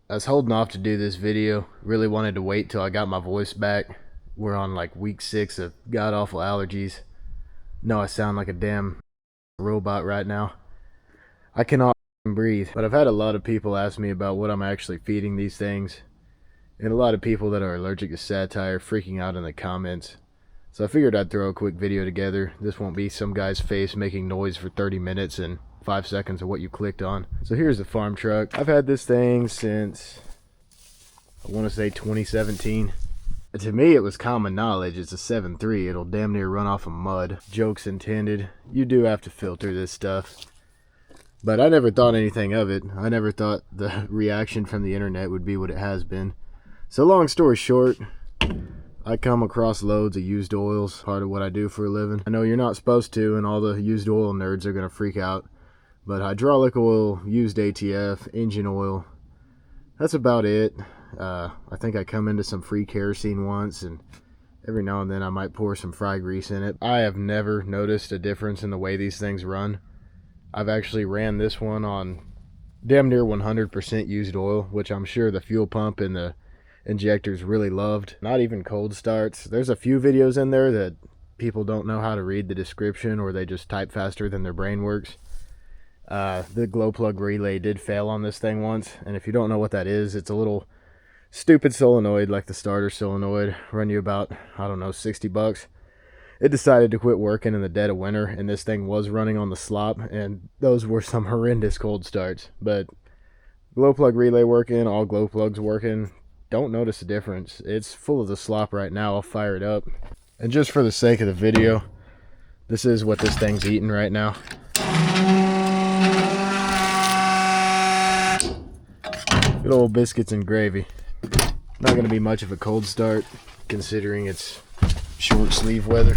I was holding off to do this video. Really wanted to wait till I got my voice back. We're on like week 6 of god-awful allergies. No, I sound like a damn robot right now. I cannot breathe. But I've had a lot of people ask me about what I'm actually feeding these things. And a lot of people that are allergic to satire freaking out in the comments. So I figured I'd throw a quick video together. This won't be some guy's face making noise for 30 minutes and 5 seconds of what you clicked on. So here's the farm truck. I've had this thing since, I want to say 2017. To me, it was common knowledge. It's a 7.3. It'll damn near run off of mud. Jokes intended. You do have to filter this stuff. But I never thought anything of it. I never thought the reaction from the internet would be what it has been. So long story short, I come across loads of used oils, part of what I do for a living. I know you're not supposed to, and all the used oil nerds are going to freak out. But hydraulic oil, used ATF, engine oil, that's about it. I think I come into some free kerosene once, and every now and then I might pour some fry grease in it. I have never noticed a difference in the way these things run. I've actually ran this one on damn near 100% used oil, which I'm sure the fuel pump and the injectors really loved. Not even cold starts. There's a few videos in there that people don't know how to read the description, or they just type faster than their brain works. The glow plug relay did fail on this thing once, and if you don't know what that is, it's a little stupid solenoid like the starter solenoid. Run you about, I don't know, 60 bucks. It decided to quit working in the dead of winter, and this thing was running on the slop, and those were some horrendous cold starts. But glow plug relay working, all glow plugs working, don't notice a difference. It's full of the slop right now. I'll fire it up, and just for the sake of the video, this is what this thing's eating right now. Good old biscuits and gravy. Not going to be much of a cold start considering it's short sleeve weather.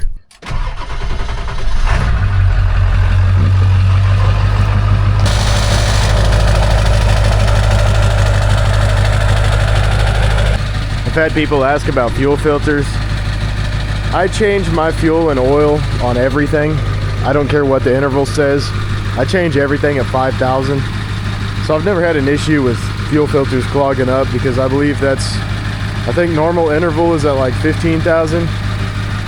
I've had people ask about fuel filters. I change my fuel and oil on everything. I don't care what the interval says. I change everything at 5,000. So I've never had an issue with fuel filters clogging up, because I believe I think normal interval is at like 15,000.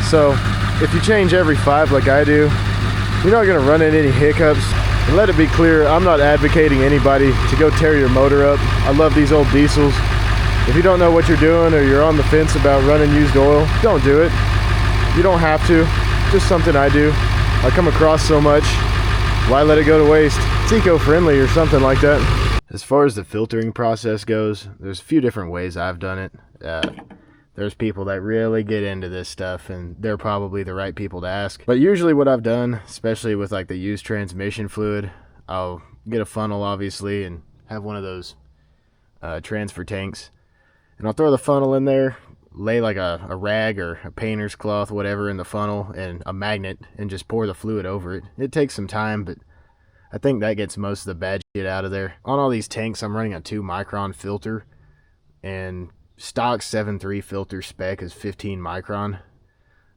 So if you change every 5 like I do, you're not going to run into any hiccups. And let it be clear, I'm not advocating anybody to go tear your motor up. I love these old diesels. If you don't know what you're doing, or you're on the fence about running used oil, don't do it. You don't have to. Just something I do. I come across so much. Why let it go to waste? It's eco-friendly or something like that. As far as the filtering process goes, there's a few different ways I've done it. There's people that really get into this stuff, and they're probably the right people to ask. But usually what I've done, especially with like the used transmission fluid, I'll get a funnel obviously and have one of those transfer tanks, and I'll throw the funnel in there, lay like a rag or a painter's cloth, whatever, in the funnel and a magnet, and just pour the fluid over it. It takes some time, but I think that gets most of the bad shit out of there. On all these tanks, I'm running a 2 micron filter, and stock 7.3 filter spec is 15 micron.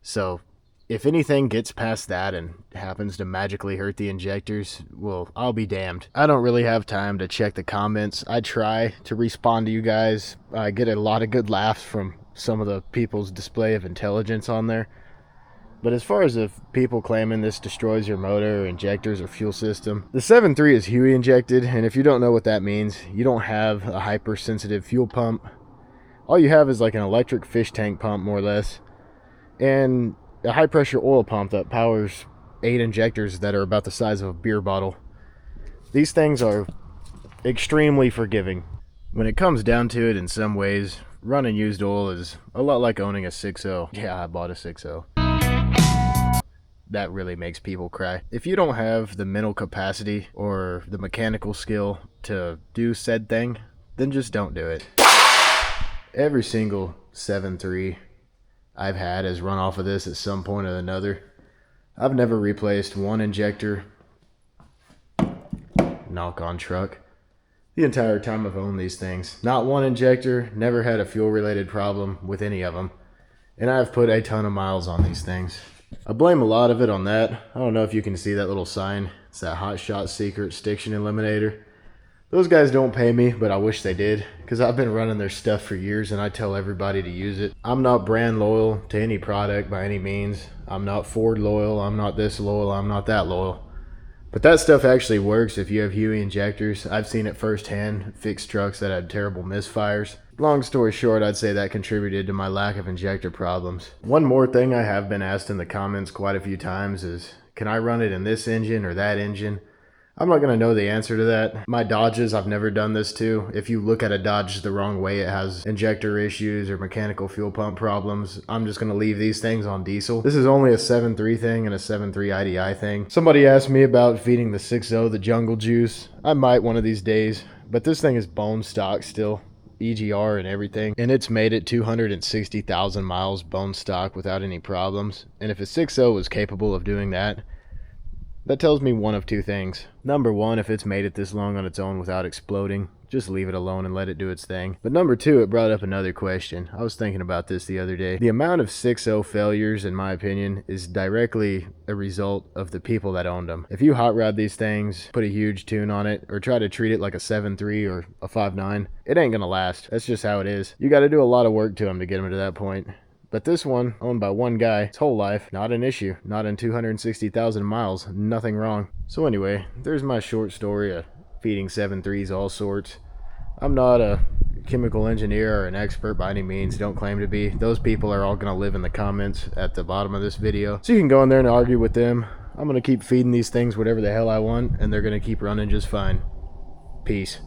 So if anything gets past that and happens to magically hurt the injectors, well, I'll be damned. I don't really have time to check the comments. I try to respond to you guys. I get a lot of good laughs from some of the people's display of intelligence on there. But as far as if people claiming this destroys your motor, or injectors, or fuel system, the 7.3 is HEUI injected, and if you don't know what that means, you don't have a hypersensitive fuel pump. All you have is like an electric fish tank pump, more or less, and a high pressure oil pump that powers 8 injectors that are about the size of a beer bottle. These things are extremely forgiving. When it comes down to it, in some ways, running used oil is a lot like owning a 6.0. Yeah, I bought a 6.0. That really makes people cry. If you don't have the mental capacity or the mechanical skill to do said thing, then just don't do it. Every single 7.3 I've had has run off of this at some point or another. I've never replaced one injector, knock on truck, the entire time I've owned these things. Not one injector, never had a fuel related problem with any of them. And I've put a ton of miles on these things. I blame a lot of it on that. I don't know if you can see that little sign. It's that Hot Shot Secret Stiction Eliminator. Those guys don't pay me, but I wish they did, because I've been running their stuff for years and I tell everybody to use it. I'm not brand loyal to any product by any means. I'm not Ford loyal, I'm not this loyal, I'm not that loyal. But that stuff actually works if you have Huey injectors. I've seen it firsthand, fix trucks that had terrible misfires. Long story short, I'd say that contributed to my lack of injector problems. One more thing I have been asked in the comments quite a few times is, can I run it in this engine or that engine? I'm not going to know the answer to that. My Dodges, I've never done this to. If you look at a Dodge the wrong way, it has injector issues or mechanical fuel pump problems. I'm just going to leave these things on diesel. This is only a 7.3 thing and a 7.3 IDI thing. Somebody asked me about feeding the 6.0 the jungle juice. I might one of these days, but this thing is bone stock still. EGR and everything, and it's made it 260,000 miles bone stock without any problems. And if a 6.0 was capable of doing that, that tells me one of two things. Number one, if it's made it this long on its own without exploding, just leave it alone and let it do its thing. But number two, it brought up another question. I was thinking about this the other day. The amount of 6.0 failures, in my opinion, is directly a result of the people that owned them. If you hot rod these things, put a huge tune on it, or try to treat it like a 7.3 or a 5.9, it ain't gonna last. That's just how it is. You gotta do a lot of work to them to get them to that point. But this one, owned by one guy, his whole life, not an issue. Not in 260,000 miles, nothing wrong. So anyway, there's my short story of feeding 7.3's all sorts. I'm not a chemical engineer or an expert by any means, don't claim to be. Those people are all going to live in the comments at the bottom of this video. So you can go in there and argue with them. I'm going to keep feeding these things whatever the hell I want, and they're going to keep running just fine. Peace.